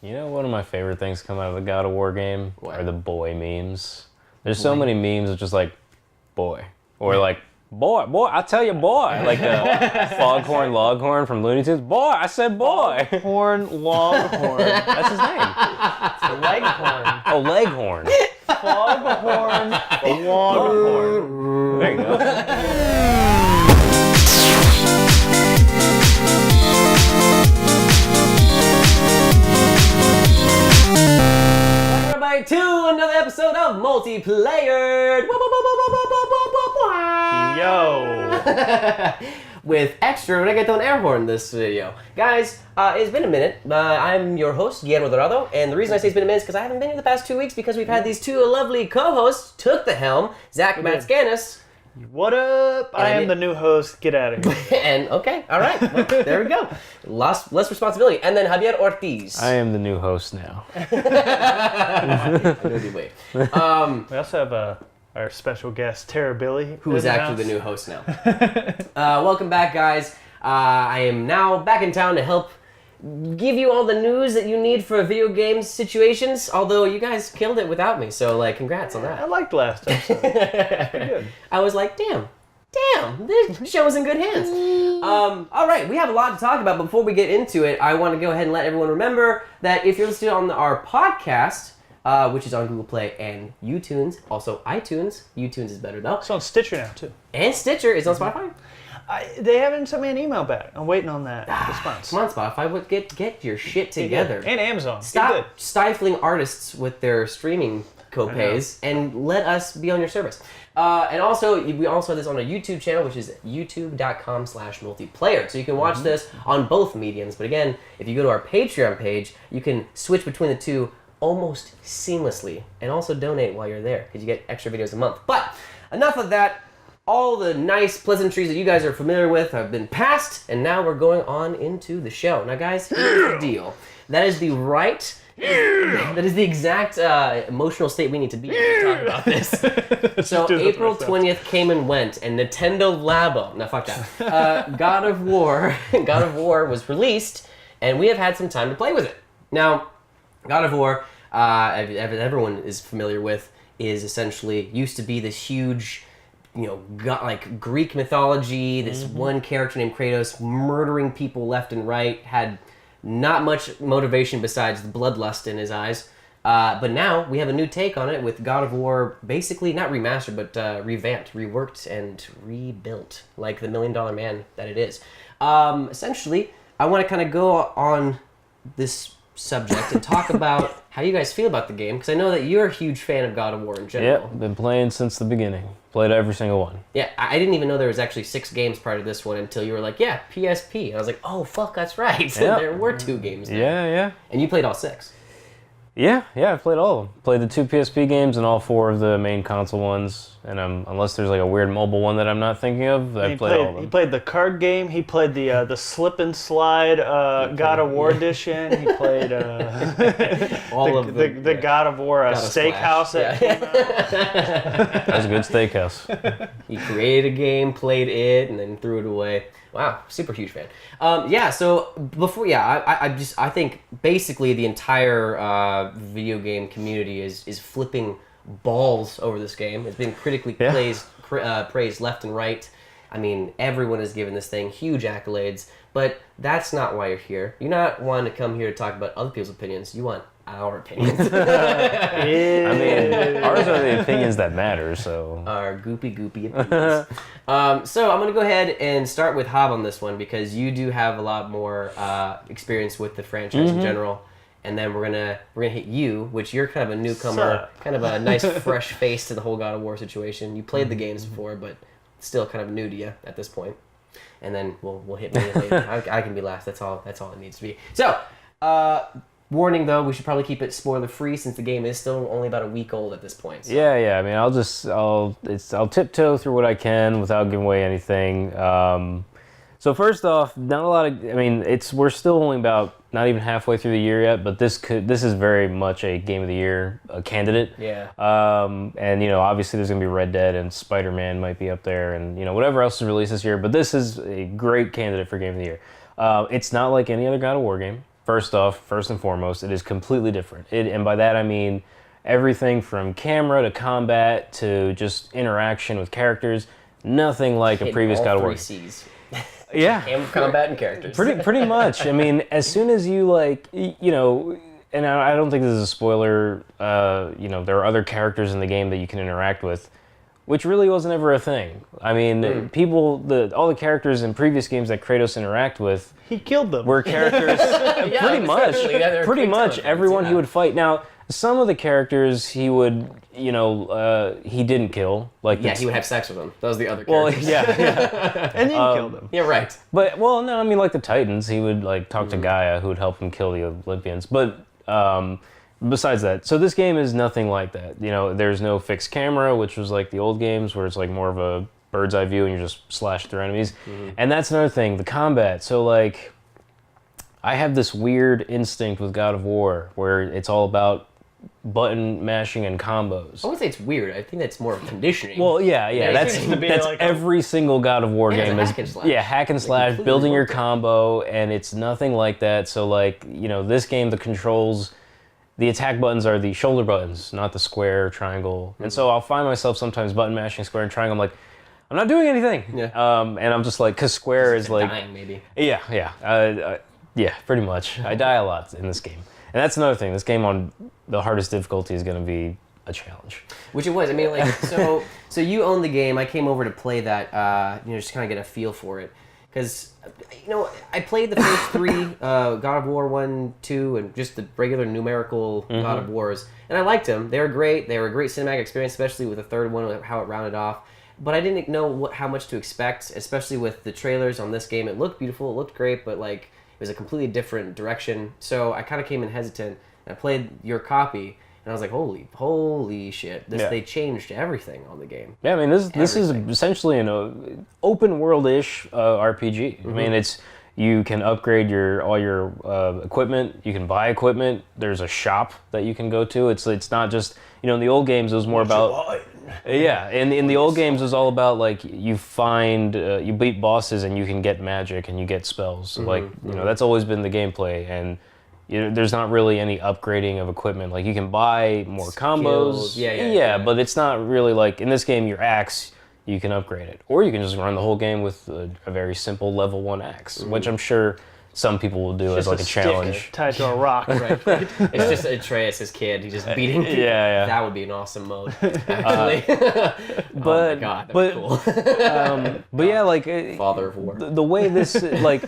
You know, one of my favorite things come out of the God of War game are the boy memes. There's so many memes of just like, boy. Or like, boy, I tell you, boy. Like Foghorn Loghorn from Looney Tunes. Boy, I said boy. Foghorn Loghorn. That's his name. Leghorn. Oh, Leghorn. Foghorn Loghorn. There you go. To another episode of Multiplayer. Yo. With extra reggaeton air horn this video. Guys, it's been a minute. I'm your host, Guillermo Dorado, and the reason I say it's been a minute is because I haven't been here the past 2 weeks because we've had these two lovely co-hosts took the helm, Zach Matscanis. What up? I am the new host. Get out of here. And, okay, all right, well, there we go. Less responsibility. And then Javier Ortiz. I am the new host now. I know the way. We also have our special guest, Tara Billy. Who is actually the new host now. Welcome back, guys. I am now back in town to help give you all the news that you need for video game situations, although you guys killed it without me, so like congrats on that. I liked last episode. Pretty good. I was like, damn, this show is in good hands. All right, we have a lot to talk about. Before we get into it, I want to go ahead and let everyone remember that if you're listening on our podcast, which is on Google Play and YouTunes, also iTunes. YouTunes is better though. It's on Stitcher now too. And Stitcher is on Spotify. They haven't sent me an email back. I'm waiting on that response. Come on, Spotify, get your shit together. And Amazon. Stop stifling artists with their streaming copays and let us be on your service. And also, we also have this on a YouTube channel, which is youtube.com/multiplayer. So you can watch this on both mediums. But again, if you go to our Patreon page, you can switch between the two almost seamlessly and also donate while you're there because you get extra videos a month. But enough of that. All the nice pleasantries that you guys are familiar with have been passed, and now we're going on into the show. Now, guys, here's the deal. That is the exact emotional state we need to be in to talk about this. So, April 20th came and went, and Nintendo Labo, no, fuck that. God of War was released, and we have had some time to play with it. Now, God of War, everyone is familiar with, is essentially used to be this huge, like Greek mythology, this one character named Kratos murdering people left and right, had not much motivation besides the bloodlust in his eyes. But now we have a new take on it with God of War, basically not remastered, but revamped, reworked, and rebuilt, like the $1 Million Man that it is. Essentially, I want to kind of go on this subject and talk about how you guys feel about the game, because I know that you're a huge fan of God of War in general. Yep, been playing since the beginning. Played every single one. Yeah, I didn't even know there was actually 6 games prior to this one until you were like, yeah, PSP. And I was like, oh, fuck, that's right. Yep. There were 2 games there. Yeah. And you played all 6. Yeah, I've played all of them. Played the 2 PSP games and all 4 of the main console ones. And unless there's like a weird mobile one that I'm not thinking of, I've played all of them. He played the card game. He played the slip and slide God of War edition. He played all of the God of War steakhouse. Yeah. That was a good steakhouse. He created a game, played it, and then threw it away. Wow, super huge fan. So before, I think basically the entire video game community is flipping balls over this game. It's been critically praised left and right. I mean, everyone has given this thing huge accolades, but that's not why you're here. You're not wanting to come here to talk about other people's opinions. You want our opinions. I mean, ours are the opinions that matter, so. Our goopy opinions. So I'm going to go ahead and start with Hob on this one because you do have a lot more experience with the franchise in general. And then we're gonna hit you, which you're kind of a newcomer, kind of a nice fresh face to the whole God of War situation. You played the games before, but still kind of new to you at this point. And then we'll hit me later. I can be last. That's all it needs to be. So, warning though, we should probably keep it spoiler free since the game is still only about a week old at this point. So. Yeah. I mean, I'll tiptoe through what I can without giving away anything. So first off, not a lot of. I mean, we're still only about not even halfway through the year yet, but this is very much a Game of the Year candidate. Yeah. And obviously there's gonna be Red Dead and Spider-Man might be up there, and whatever else is released this year. But this is a great candidate for Game of the Year. It's not like any other God of War game. first and foremost, it is completely different. And by that I mean everything from camera to combat to just interaction with characters. Nothing like a previous God of War. All 3 C's. Yeah. Camera, combat, and characters. Pretty much. I mean, as soon as you like, you know, and I don't think this is a spoiler, you know, there are other characters in the game that you can interact with, which really wasn't ever a thing. I mean, all the characters in previous games that Kratos interact with, he killed them. Were characters pretty much everyone he would fight. Now, some of the characters he would, you know, he didn't kill. Like he would have sex with them. That was the other well, characters. yeah. And then killed them. Yeah, right. But well, no, I mean like the Titans, he would like talk to Gaia, who would help him kill the Olympians. But besides that, so this game is nothing like that. You know, there's no fixed camera, which was like the old games where it's like more of a bird's eye view and you're just slash through enemies. And that's another thing, the combat. So like, I have this weird instinct with God of War where it's all about button mashing and combos. I wouldn't say it's weird. I think that's more of conditioning. Well, yeah. That's like every single God of War game is hack and slash. hack and slash, building your combo, and it's nothing like that. So like, you know, this game, the controls, the attack buttons are the shoulder buttons, not the square, triangle. And so I'll find myself sometimes button mashing square and triangle. I'm like, I'm not doing anything. Yeah. And I'm just like, because square is like, dying, maybe. Yeah, pretty much. I die a lot in this game. And that's another thing. This game on the hardest difficulty is going to be a challenge. Which it was. I mean, like, so you own the game. I came over to play that, you know, just kind of get a feel for it. Because, you know, I played the first 3, God of War 1, 2, and just the regular numerical God of Wars. And I liked them. They were great. They were a great cinematic experience, especially with the third one, how it rounded off. But I didn't know how much to expect, especially with the trailers on this game. It looked beautiful. It looked great, but, like, it was a completely different direction. So I kind of came in hesitant. And I played your copy, and I was like, holy shit. They changed everything on the game. Yeah, I mean, this is essentially an open world-ish RPG. I mean, you can upgrade all your equipment. You can buy equipment. There's a shop that you can go to. It's not just, you know, in the old games it was more about... Yeah, in the old games it was all about like you beat bosses and you can get magic and you get spells. So, like, you know, that's always been the gameplay, and there's not really any upgrading of equipment. Like you can buy more combos. Yeah. But it's not really like in this game your axe, you can upgrade it, or you can just run the whole game with a very simple level 1 axe, which I'm sure some people will do as like a challenge. Tied to a rock. Right. It's just Atreus, his kid. He's just beating people. Yeah. That would be an awesome mode, actually. But oh my God, that'd be cool. but yeah, like Father of War. The way this like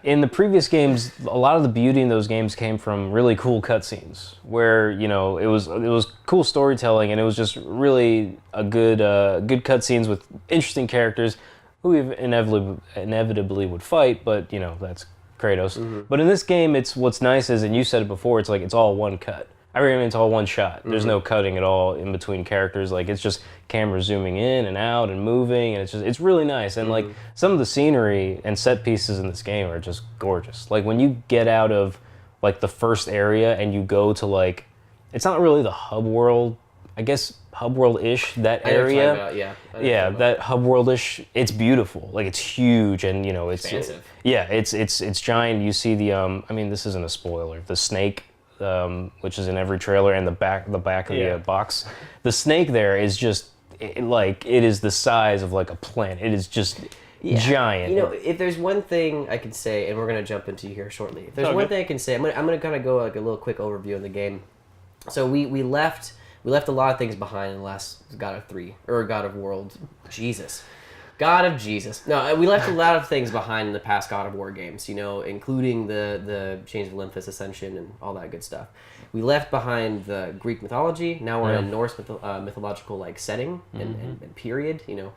in the previous games, a lot of the beauty in those games came from really cool cutscenes, where you know it was cool storytelling, and it was just really a good cutscenes with interesting characters who we inevitably would fight, but you know that's Kratos. But in this game, what's nice is, and you said it before, it's like it's all one cut. I mean, it's all one shot. There's no cutting at all in between characters. Like it's just camera zooming in and out and moving, and it's really nice. And like some of the scenery and set pieces in this game are just gorgeous. Like when you get out of like the first area and you go to like, it's not really the hub world. I guess hub world-ish, that area. Yeah, that hub world-ish, it's beautiful. Like it's huge, and you know it's expansive. It's giant. You see the I mean, this isn't a spoiler. The snake, which is in every trailer, and the back of the box. The snake there is just it is the size of like a planet. It is just giant. You know, if there's one thing I can say, and we're gonna jump into here shortly. If there's one thing I can say, I'm gonna kind of go like a little quick overview of the game. So we left a lot of things behind in the last God of World. God of Jesus. No, we left a lot of things behind in the past God of War games, you know, including the Chains of Olympus Ascension and all that good stuff. We left behind the Greek mythology. Now we're in a Norse mythological like setting and period, you know,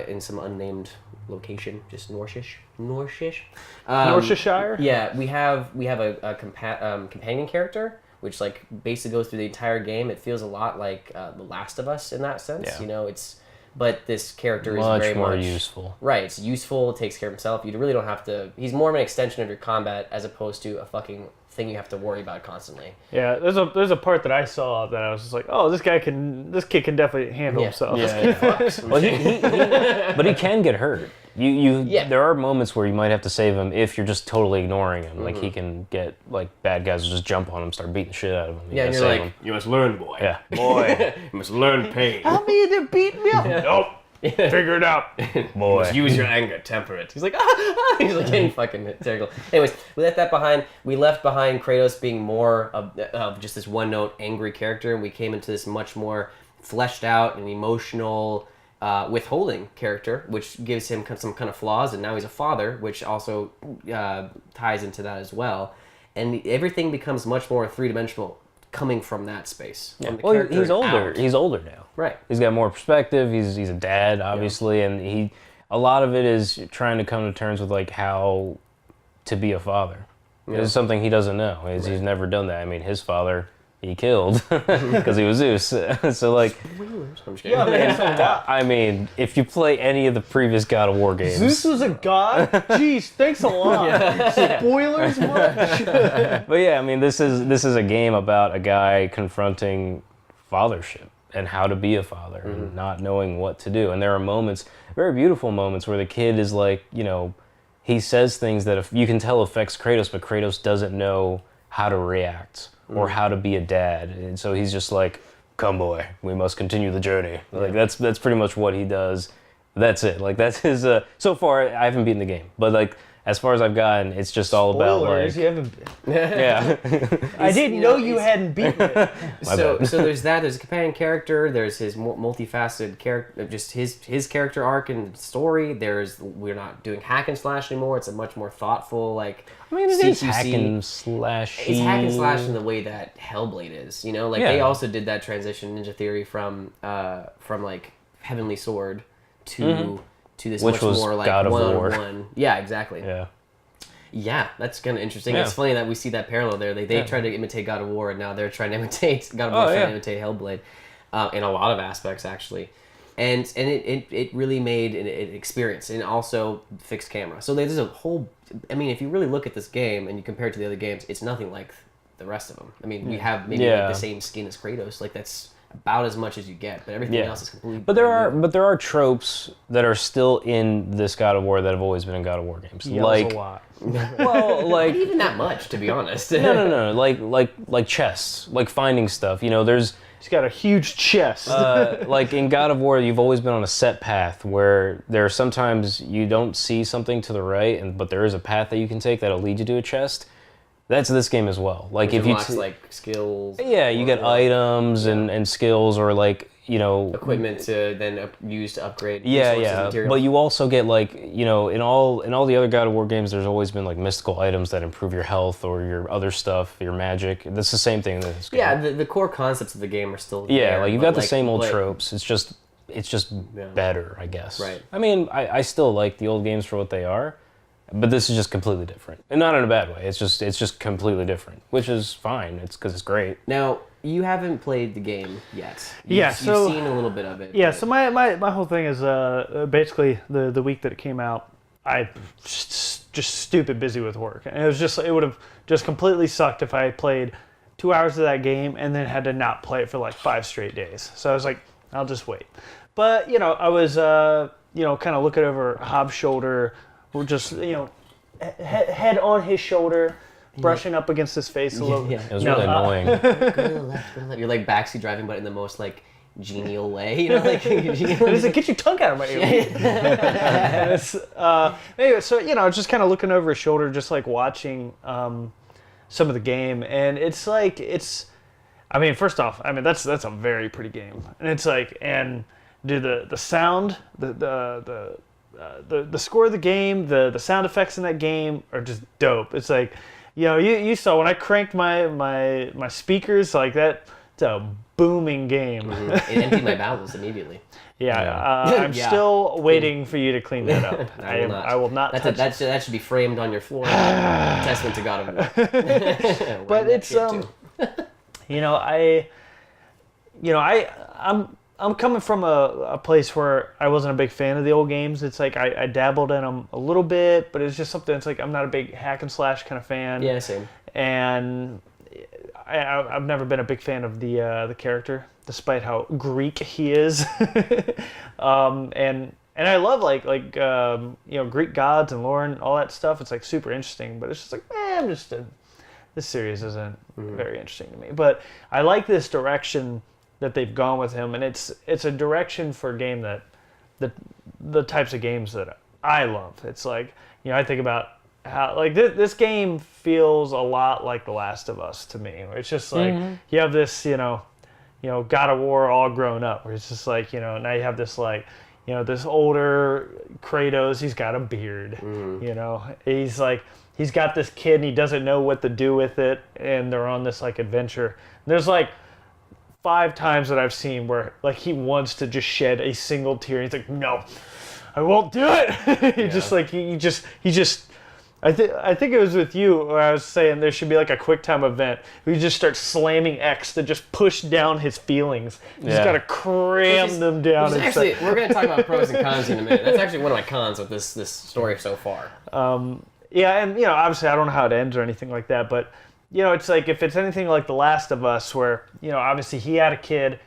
in some unnamed location, just Norse-ish. Northshire? Yeah, we have a companion character, which like basically goes through the entire game. It feels a lot like The Last of Us in that sense. You know, but this character is very more useful. Right, it's useful, it takes care of himself. You really don't have to... He's more of an extension of your combat as opposed to a fucking thing you have to worry about constantly. Yeah, there's a part that I saw that I was just like, oh, this kid can definitely handle himself. Yeah. Well, but he can get hurt. there are moments where you might have to save him if you're just totally ignoring him. Like he can get like bad guys will just jump on him, start beating the shit out of him. Yeah, and you're like, You must learn, boy. Yeah. Boy, you must learn pain. How me to beat me up? Nope. Figure it out. boy. Must use your anger, temper it. he's like, he's like getting fucking terrible. Anyways, we left that behind. We left behind Kratos being more of just this one-note angry character, and we came into this much more fleshed out and emotional withholding character, which gives him some kind of flaws, and now he's a father, which also ties into that as well. And everything becomes much more three-dimensional coming from that space. From the Well, character he's older. out. He's older now. Right. He's got more perspective. He's a dad, obviously, and a lot of it is trying to come to terms with like how to be a father. Yeah. It's something he doesn't know. He's never done that. I mean, his father he killed because he was Zeus. So like, I'm just kidding. Yeah, man, it's a lot. I mean, if you play any of the previous God of War games, Zeus was a god? Jeez, thanks a lot. Spoilers much? but yeah, I mean, this is a game about a guy confronting fathership and how to be a father and not knowing what to do. And there are moments, very beautiful moments, where the kid is like, he says things that you can tell affects Kratos, but Kratos doesn't know how to react or how to be a dad. And so he's just like, come boy, we must continue the journey. Like that's pretty much what he does. That's it. Like that's his, so far I haven't beaten the game, but like, as far as I've gotten, it's just all about like, Spoilers, you haven't... yeah. I didn't know you hadn't beaten it. So there's that. There's a companion character. There's his multifaceted character, just his character arc and story. We're not doing hack and slash anymore. It's a much more thoughtful like. I mean, it is CQC. hack and slash. It's hack and slash in the way that Hellblade is. Like Yeah. they also did that transition, Ninja Theory, from like Heavenly Sword to this Which much was more like God of War. one-on-one. Yeah, exactly. Yeah. Yeah, that's kind of interesting. Yeah. It's funny that we see that parallel there. They tried to imitate God of War, and now they're trying to imitate God of War, trying to imitate Hellblade, in a lot of aspects actually, and it really made an experience, and also fixed camera. So there's a whole. I mean, if you really look at this game and you compare it to the other games, it's nothing like the rest of them. I mean, we have maybe like the same skin as Kratos. Like that's about as much as you get, but everything else is completely. But there are tropes that are still in this God of War that have always been in God of War games. Yells a lot. Well, like not even that much, to be honest. no. Like chests, like finding stuff. There's He's got a huge chest. like in God of War, you've always been on a set path where there are sometimes you don't see something to the right, but there is a path that you can take that'll lead you to a chest. That's this game as well. Like Which if you unlocks, like skills. yeah, you get items and skills, or like equipment to then use to upgrade. Yeah, resources, yeah. materials. But you also get like in all the other God of War games, there's always been like mystical items that improve your health or your other stuff, your magic. That's the same thing in this game. Yeah, the core concepts of the game are still Yeah, there, like you've but, got the same old but- tropes. It's just better, I guess. Right. I mean, I still like the old games for what they are, but this is just completely different, and not in a bad way. It's just completely different, which is fine. It's because it's great. Now, you haven't played the game yet. Yeah, so- you've seen a little bit of it. Yeah, but- so my whole thing is basically the week that it came out, I just stupid busy with work, and it would have just completely sucked if I played 2 hours of that game and then had to not play it for like 5 straight days. So I was like, I'll just wait. But I was kind of looking over Hobbs' shoulder, or just head on his shoulder, brushing up against his face a little. Yeah. It was really annoying. Go to the left, go to the left. You're like backseat driving, but in the most like genial way. Like He's like, get your tongue out of my ear. And it's, anyway, so just kind of looking over his shoulder, just like watching some of the game, and it's like I mean, first off, I mean that's a very pretty game, and it's like, and the sound, the score of the game, the sound effects in that game are just dope. It's like, you saw when I cranked my speakers like that. It's a booming game. it emptied my bowels immediately. I'm still waiting for you to clean that up. I will not touch it. That should be framed on your floor. Testament to God of War. But it's I'm coming from a place where I wasn't a big fan of the old games. It's like I dabbled in them a little bit, but it's just something. It's like I'm not a big hack and slash kind of fan. Yeah, same. And I've never been a big fan of the character, despite how Greek he is. And and I love Greek gods and lore and all that stuff. It's like super interesting, but it's just like, this series isn't very interesting to me. But I like this direction that they've gone with him, and it's a direction for a game that the types of games that I love. It's like, I think about how like this game feels a lot like The Last of Us to me. It's just like you have this, God of War all grown up, where it's just like, now you have this like, this older Kratos, he's got a beard, he's like, he's got this kid and he doesn't know what to do with it, and they're on this like adventure. There's like 5 times that I've seen where like he wants to just shed a single tear. He's like, no, I won't do it. he just I think it was with you where I was saying there should be like a QuickTime event where you just start slamming X to just push down his feelings. You just gotta cram them down. Actually, we're gonna talk about pros and cons in a minute. That's actually one of my cons with this story so far. Yeah, and obviously I don't know how it ends or anything like that, but it's like if it's anything like The Last of Us, where obviously he had a kid.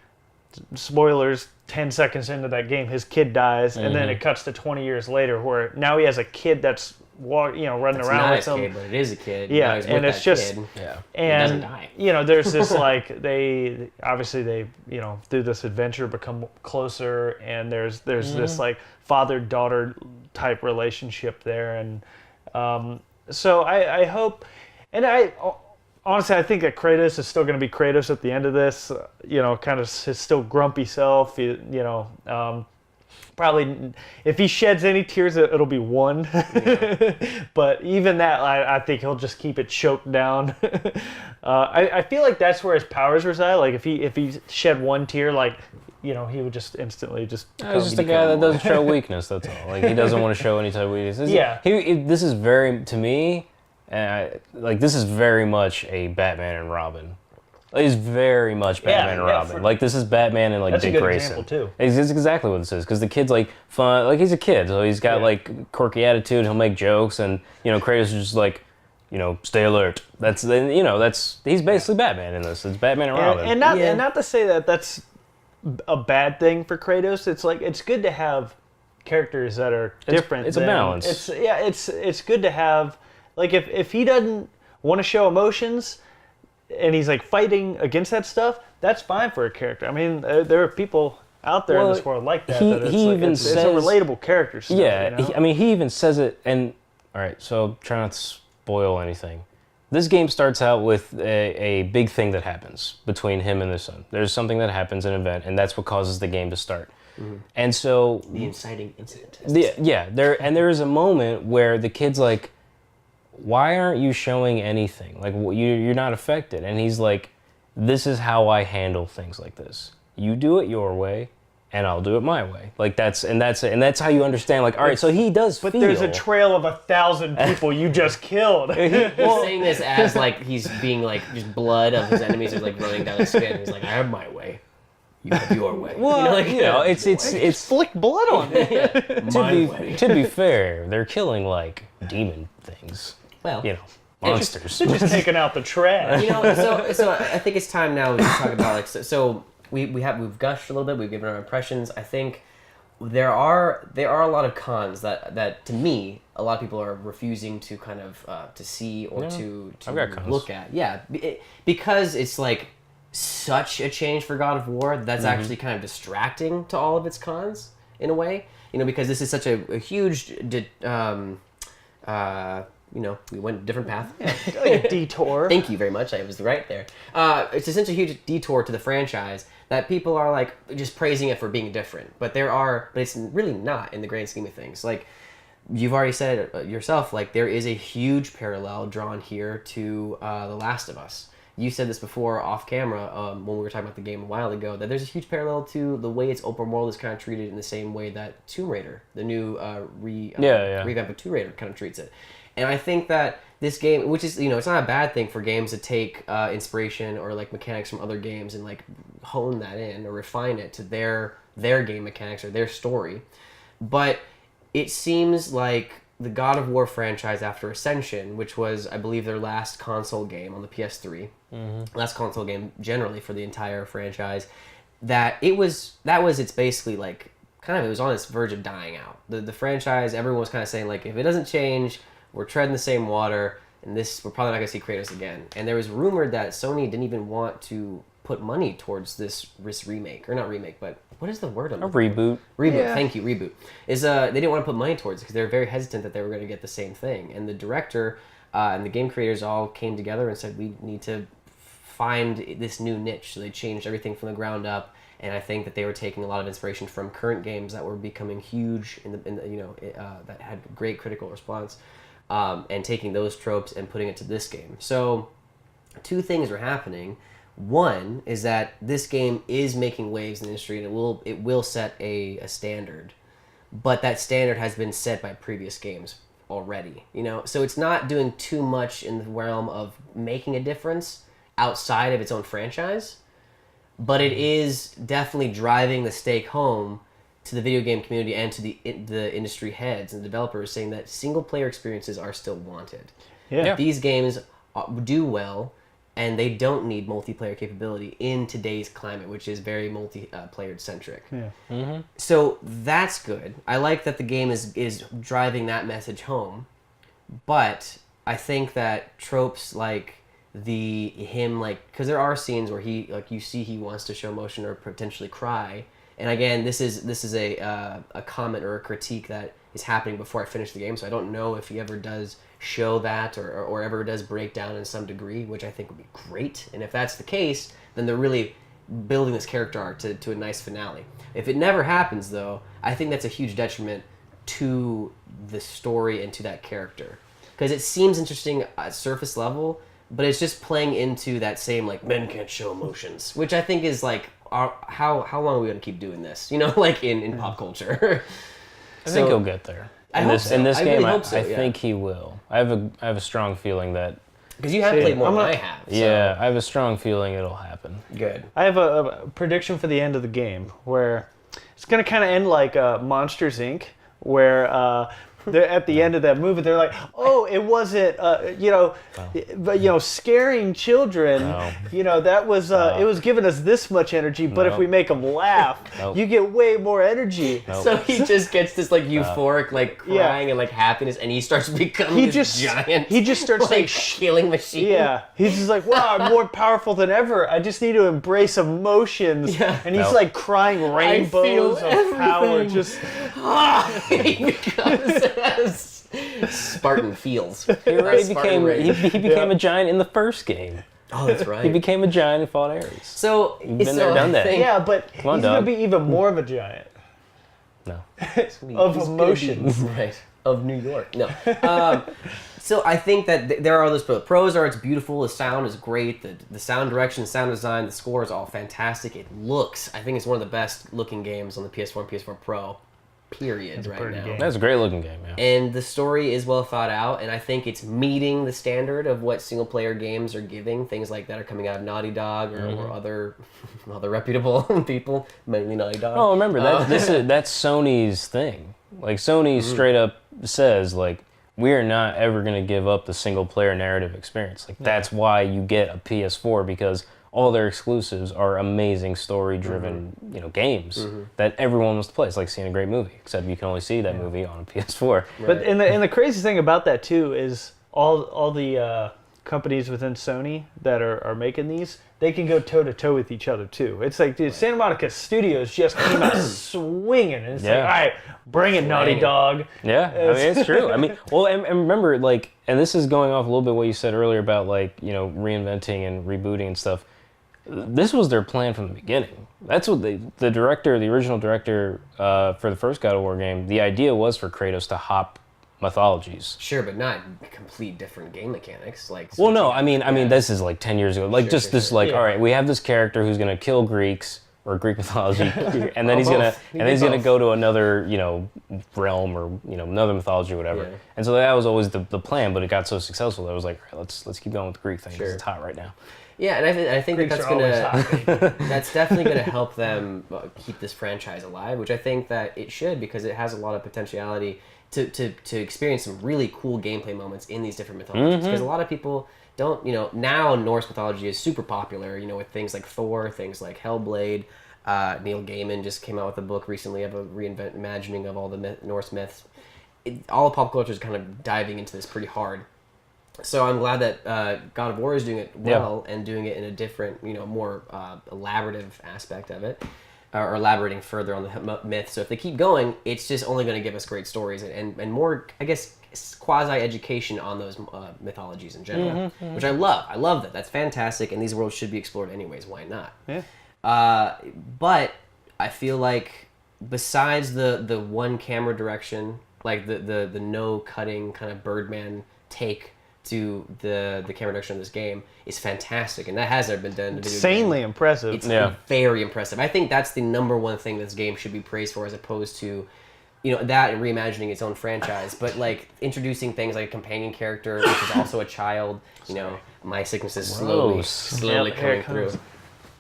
Spoilers: 10 seconds into that game, his kid dies, and then it cuts to 20 years later, where now he has a kid that's running around with him. Kid, but it is a kid. Yeah, and it's just kid. and he doesn't die. There's this like they through this adventure become closer, and there's this like father-daughter type relationship there, and so I hope, and honestly, I think that Kratos is still going to be Kratos at the end of this. Kind of his still grumpy self. Probably, if he sheds any tears, it'll be one. But even that, I think he'll just keep it choked down. I feel like that's where his powers reside. Like if he shed one tear, like he would just instantly just. He's just a guy that doesn't show weakness. That's all. Like he doesn't want to show any type of weakness. This is very, to me. This is very much a Batman and Robin. It's very much Batman and Robin. Like this is Batman and like that's Dick a good Grayson. Example too. It's exactly what this is, because the kid's like fun. Like he's a kid, so he's got like quirky attitude. He'll make jokes, and Kratos is just like, stay alert. He's basically Batman in this. It's Batman and Robin. And not to say that that's a bad thing for Kratos. It's like it's good to have characters that are different. It's a balance. It's good to have. Like, if he doesn't want to show emotions and he's, like, fighting against that stuff, that's fine for a character. I mean, there are people out there in this world like that. It's a relatable character stuff. Yeah, he even says it, and, all right, so try not to spoil anything. This game starts out with a big thing that happens between him and his son. There's something that happens, an event, and that's what causes the game to start. And so... The inciting incident. There is a moment where the kid's like, why aren't you showing anything? Like, you're not affected. And he's like, this is how I handle things like this. You do it your way, and I'll do it my way. Like, that's how you understand, like, all right, so he does feel. But there's a trail of 1,000 people you just killed. He's saying this as, like, he's being, like, just blood of his enemies are, like, running down his skin. He's like, I have my way. You have your way. Well, it's flick blood on it. To be fair, they're killing, like, demon things. Well, monsters. They're just taking out the trash. So I think it's time now to talk about like so we've gushed a little bit. We've given our impressions. I think there are a lot of cons that to me a lot of people are refusing to kind of to see or to look at. Yeah, because it's like such a change for God of War that's actually kind of distracting to all of its cons in a way. Because this is such a huge. We went a different path. Like a detour. Thank you very much. I was right there. It's essentially a huge detour to the franchise that people are like just praising it for being different. But it's really not in the grand scheme of things. Like you've already said it yourself, like there is a huge parallel drawn here to The Last of Us. You said this before off camera when we were talking about the game a while ago, that there's a huge parallel to the way its open world is kind of treated in the same way that Tomb Raider, the new revamp of Tomb Raider, kind of treats it. And I think that this game, which is, it's not a bad thing for games to take inspiration or like mechanics from other games and like hone that in or refine it to their game mechanics or their story. But it seems like the God of War franchise after Ascension, which was, I believe, their last console game on the PS3, last console game generally for the entire franchise, that was its basically like it was on its verge of dying out. The franchise, everyone was kind of saying, like, if it doesn't change, we're treading the same water, and we're probably not going to see Kratos again. And there was rumored that Sony didn't even want to put money towards this remake, or not remake, but what is the word? A reboot. Reboot, Yeah. thank you, reboot. They didn't want to put money towards it because they were very hesitant that they were going to get the same thing. And the director and the game creators all came together and said, we need to find this new niche. So they changed everything from the ground up. And I think that they were taking a lot of inspiration from current games that were becoming huge that had great critical response, and taking those tropes and putting it to this game. So 2 things are happening. One is that this game is making waves in the industry, and it will set a standard, but that standard has been set by previous games already. So it's not doing too much in the realm of making a difference outside of its own franchise, but it is definitely driving the stake home to the video game community and to the industry heads and developers, saying that single player experiences are still wanted. Yeah. These games do well, and they don't need multiplayer capability in today's climate, which is very multiplayer centric. Yeah. So that's good. I like that the game is driving that message home, but I think that tropes like because there are scenes where you see he wants to show emotion or potentially cry. And again, this is a comment or a critique that is happening before I finish the game, so I don't know if he ever does show that or ever does break down in some degree, which I think would be great. And if that's the case, then they're really building this character arc to a nice finale. If it never happens, though, I think that's a huge detriment to the story and to that character, because it seems interesting at surface level, but it's just playing into that same, like, men can't show emotions, which I think is like, how long are we going to keep doing this? Like in pop culture. I think he'll get there. I hope so. In this I game, really I hope so, yeah. think he will. I have a strong feeling that. Because you have played more than I have. So. Yeah, I have a strong feeling it'll happen. Good. I have a prediction for the end of the game where it's going to kind of end like Monsters Inc., where they're at the end of that movie, they're like, "Oh, it wasn't, but scaring children. No. That was it was giving us this much energy. But if we make them laugh, you get way more energy." Nope. So he just gets this like euphoric, like crying and like happiness, and he starts becoming giant. He just starts like killing machine. Yeah, he's just like, wow, I'm more powerful than ever. I just need to embrace emotions. Yeah. And he's like crying rainbows of power. everything. Just he becomes Spartan feels. He became a giant in the first game. Oh, that's right. He became a giant and fought Ares. So You've been there, done that. yeah, but on, he's dog. gonna be even more of a giant No. of emotions. Right. Of New York. No. So I think that there are those pros are it's beautiful, the sound is great, the sound direction, sound design, the score is all fantastic. It looks, I think it's one of the best looking games on the PS4 and PS4 Pro, period, right pretty now. game. That's a great looking game, yeah. And the story is well thought out, and I think it's meeting the standard of what single player games are giving. Things like that are coming out of Naughty Dog or other reputable people, mainly Naughty Dog. Oh, remember that's Sony's thing. Like Sony straight up says, like, we are not ever going to give up the single player narrative experience. Like that's why you get a PS4, because all their exclusives are amazing story driven, games that everyone wants to play. It's like seeing a great movie, except you can only see that movie on a PS4. But and the crazy thing about that too is all the companies within Sony that are making these, they can go toe to toe with each other too. It's like, dude, Santa Monica Studios just came out swinging, and it's like, all right, bring it, Naughty Dog. Yeah, I mean, it's true. I mean, well, and remember, like, and this is going off a little bit what you said earlier about, like, reinventing and rebooting and stuff. This was their plan from the beginning. That's what the original director for the first God of War game, the idea was for Kratos to hop mythologies. Sure, but not complete different game mechanics. Well, no, I mean, this is like 10 years ago. Like, Sure. all right, we have this character who's gonna kill Greeks or Greek mythology, and then he's gonna go to another, realm or another mythology or whatever. Yeah. And so that was always the plan, but it got so successful that I was like, all right, let's keep going with the Greek thing because Sure. it's hot right now. Yeah, and I think Greeks that's are always gonna that's definitely gonna help them keep this franchise alive, which I think that it should, because it has a lot of potentiality to experience some really cool gameplay moments in these different mythologies. Because a lot of people don't, now Norse mythology is super popular, with things like Thor, things like Hellblade, Neil Gaiman just came out with a book recently of a reimagining of all the Norse myths. All of pop culture is kind of diving into this pretty hard. So I'm glad that God of War is doing it well and doing it in a different, more elaborative aspect of it, or elaborating further on the myth. So if they keep going, it's just only going to give us great stories and more, I guess, quasi-education on those mythologies in general, which I love. I love that. That's fantastic, and these worlds should be explored anyways. Why not? Yeah. But I feel like besides the one camera direction, like the no cutting kind of Birdman take to the camera direction of this game is fantastic, and that has never been done in a video Insanely game. impressive. It's very impressive. I think that's the number one thing this game should be praised for, as opposed to that and reimagining its own franchise, but like introducing things like a companion character, which is also a child. My sickness is slowly coming through.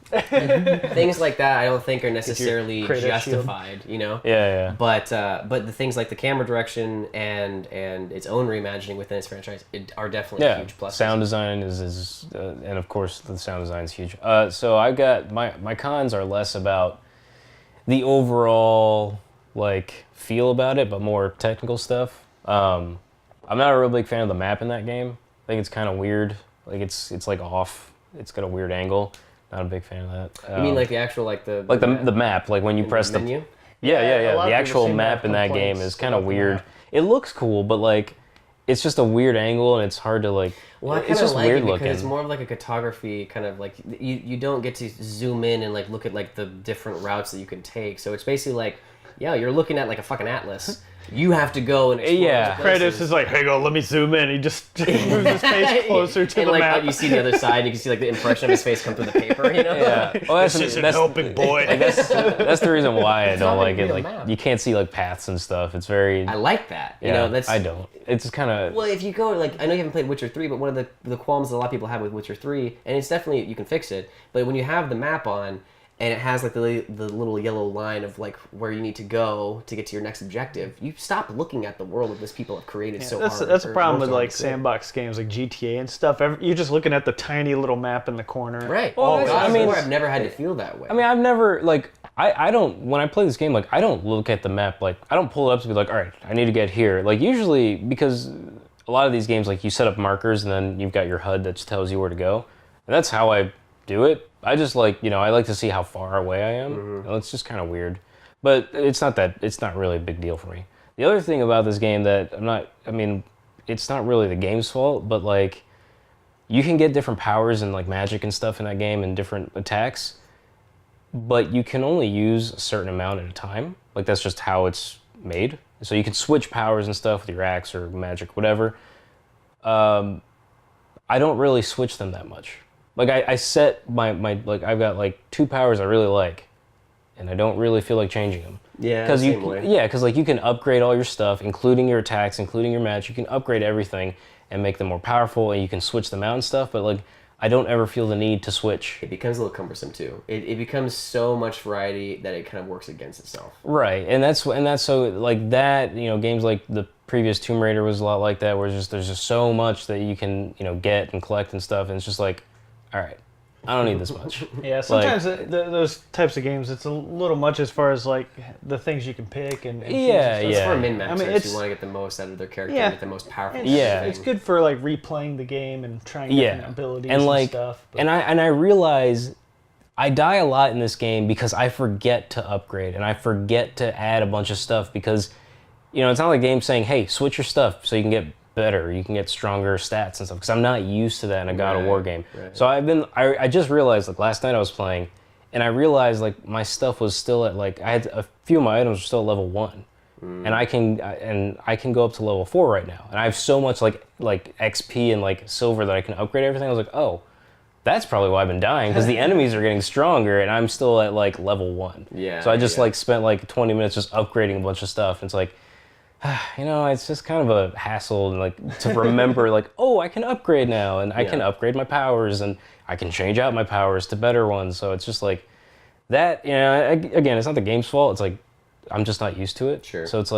Things like that I don't think are necessarily justified, Yeah. But the things like the camera direction and its own reimagining within its franchise are definitely huge pluses. Sound design is and of course the sound design is huge. So I've got my cons are less about the overall feel about it, but more technical stuff. I'm not a real big fan of the map in that game. I think it's kind of weird. It's like off. It's got a weird angle. Not a big fan of that. You mean like the actual the map, like when you press the menu? Yeah. A lot The of people actual seem to map have in that game complaints is kind of about the weird. map. It looks cool, but it's just a weird angle and it's hard to Well, I kind it's of just like weird it because looking. it's more of like a cartography kind of like you don't get to zoom in and look at the different routes that you can take. So it's basically you're looking at a fucking atlas. You have to go and explore Yeah. those places. Kratos is like, hey, go, let me zoom in. He just moves his face closer to and the map. you see the other side, and you can see the impression of his face come through the paper. Yeah. Well, This isn't helping, boy. that's the reason why I don't not like a it. real map. You can't see paths and stuff. It's very I like that. That's I don't. It's kind of Well, if you go I know you haven't played Witcher 3, but one of the qualms that a lot of people have with Witcher 3, and it's definitely you can fix it, but when you have the map on and it has the little yellow line of where you need to go to get to your next objective, you stop looking at the world that these people have created so hard. That's a problem with worked hard to create. sandbox games like GTA and stuff. You're just looking at the tiny little map in the corner. Right. Well, God of I mean- War, I've never had to feel that way. I mean, I've never I don't when I play this game I don't look at the map I don't pull it up to be all right, I need to get here. Usually because a lot of these games you set up markers and then you've got your HUD that just tells you where to go. And that's how I do it. I just I like to see how far away I am. It's just kind of weird. But it's not really a big deal for me. The other thing about this game that it's not really the game's fault, but you can get different powers and magic and stuff in that game and different attacks, but you can only use a certain amount at a time. That's just how it's made. So you can switch powers and stuff with your axe or magic, whatever. I don't really switch them that much. I set my I've got 2 powers I really like, and I don't really feel like changing them. Yeah, because same way. you can upgrade all your stuff, including your attacks, including your match. You can upgrade everything and make them more powerful, and you can switch them out and stuff. But I don't ever feel the need to switch. It becomes a little cumbersome too. It becomes so much variety that it kind of works against itself. Right, and that's so that games like the previous Tomb Raider was a lot like that, where there's just so much that you can get and collect and stuff, and it's just all right, I don't need this much. Yeah, sometimes those types of games, it's a little much as far as the things you can pick and choose and stuff. It's for min-maxers it's- who want to get the most out of their character, Yeah. and get the most powerful. It's good for replaying the game and trying different abilities and stuff. But And I realize I die a lot in this game because I forget to upgrade and I forget to add a bunch of stuff because it's not like the game's saying, hey, switch your stuff so you can get better, you can get stronger stats and stuff, because I'm not used to that in a God of War game. Right. So I just realized last night I was playing and I realized my stuff was still at I had a few of my items were still at level 1. And I can go up to level 4 right now, and I have so much XP and silver that I can upgrade everything. I was oh, that's probably why I've been dying, because the enemies are getting stronger and I'm still at level 1. Yeah. So I just spent 20 minutes just upgrading a bunch of stuff, and it's it's just kind of a hassle and to remember oh, I can upgrade now, and I can upgrade my powers, and I can change out my powers to better ones. So it's just that, again, it's not the game's fault. It's I'm just not used to it. Sure. So it's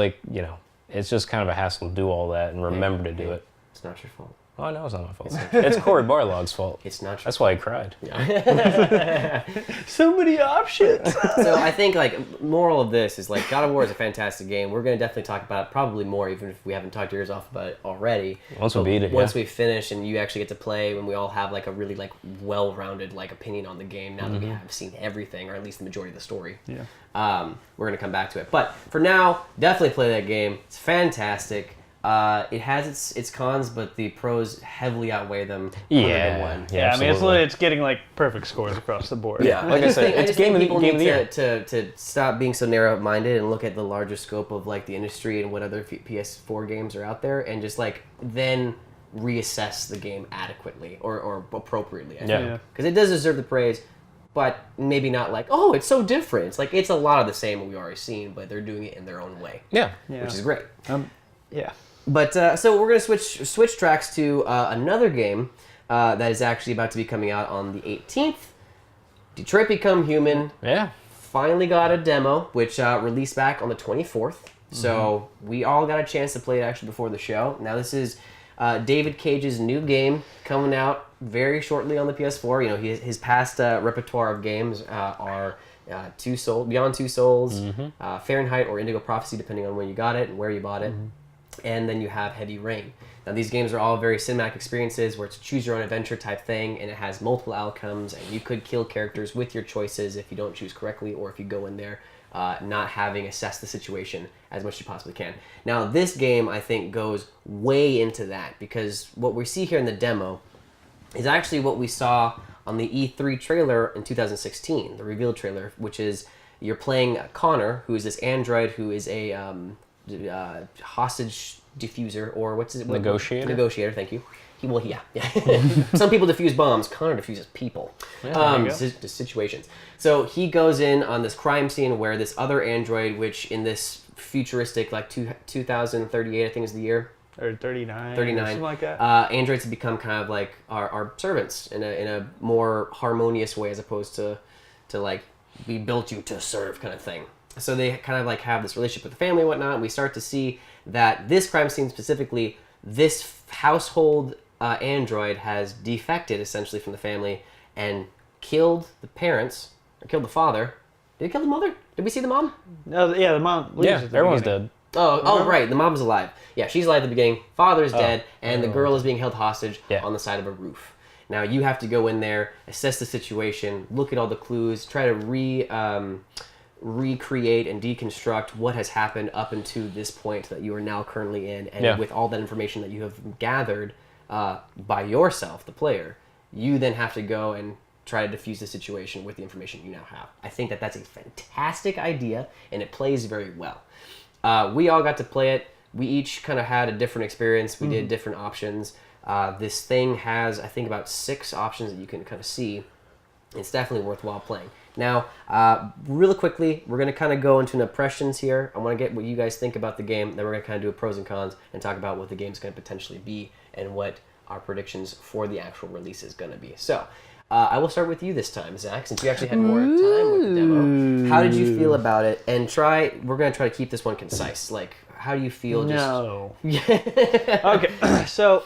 it's just kind of a hassle to do all that and remember to do it. It's not your fault. Oh, I know it's not my fault. It's Corey Barlog's fault. It's not true. That's why he cried. So many options. So I think like moral of this is like God of War is a fantastic game. We're gonna definitely talk about it probably more, even if we haven't talked your ears off about it already. Once we beat it, once we finish and you actually get to play, when we all have like a really like well-rounded like opinion on the game now that we have seen everything, or at least the majority of the story. Yeah. We're gonna come back to it, but for now, definitely play that game. It's fantastic. It has its cons, but the pros heavily outweigh them. 101. Yeah, I mean, absolutely. it's getting like perfect scores across the board. Yeah, Like I said, it's game of the year. to stop being so narrow-minded and look at the larger scope of like the industry and what other PS4 games are out there, and just like then reassess the game adequately or appropriately. I Yeah. think, because it does deserve the praise, but maybe not like, oh, it's so different. It's like it's a lot of the same we've already seen, but they're doing it in their own way, Yeah. which is great. Yeah. But so we're gonna switch tracks to another game that is actually about to be coming out on the 18th. Detroit Become Human Yeah. finally got a demo, which released back on the 24th. So we all got a chance to play it actually before the show. Now this is David Cage's new game coming out very shortly on the PS4. You know, his past repertoire of games are Beyond Two Souls, Fahrenheit or Indigo Prophecy, depending on when you got it and where you bought it. And then you have Heavy Rain. Now these games are all very cinematic experiences where it's a choose your own adventure type thing, and it has multiple outcomes, and you could kill characters with your choices if you don't choose correctly, or if you go in there not having assessed the situation as much as you possibly can. Now this game, I think, goes way into that, because what we see here in the demo is actually what we saw on the E3 trailer in 2016, the reveal trailer, which is you're playing Connor, who is this android who is a hostage diffuser, or what's it? Negotiator? Negotiator, thank you. Yeah. Some people defuse bombs. Connor diffuses people. Situations. So he goes in on this crime scene where this other android, which in this futuristic, like 2038, I think is the year. Or 39. 39. Or something like that. Androids have become kind of like our servants in a more harmonious way, as opposed to like, we built you to serve kind of thing. So they kind of like have this relationship with the family and whatnot, and we start to see that this crime scene specifically, this household android has defected essentially from the family and killed the parents, or killed the father. Did he kill the mother? Did we see the mom? No, yeah, the mom leaves Yeah, at the everyone's beginning. dead. Oh, right, the mom's alive. Yeah, she's alive at the beginning, father's dead, and the girl is being held hostage on the side of a roof. Now you have to go in there, assess the situation, look at all the clues, try to recreate and deconstruct what has happened up into this point that you are now currently in, and with all that information that you have gathered by yourself, the player, you then have to go and try to diffuse the situation with the information you now have. I think that that's a fantastic idea, and it plays very well. We all got to play it. We each kind of had a different experience. We did different options. This thing has, I think, about 6 options that you can kind of see. It's definitely worthwhile playing. Now, really quickly, we're going to kind of go into impressions here. I want to get what you guys think about the game. Then we're going to kind of do a pros and cons and talk about what the game's going to potentially be and what our predictions for the actual release is going to be. So, I will start with you this time, Zach, since you actually had more time with the demo. How did you feel about it? And we're going to try to keep this one concise. Like, how do you feel? No. Okay, so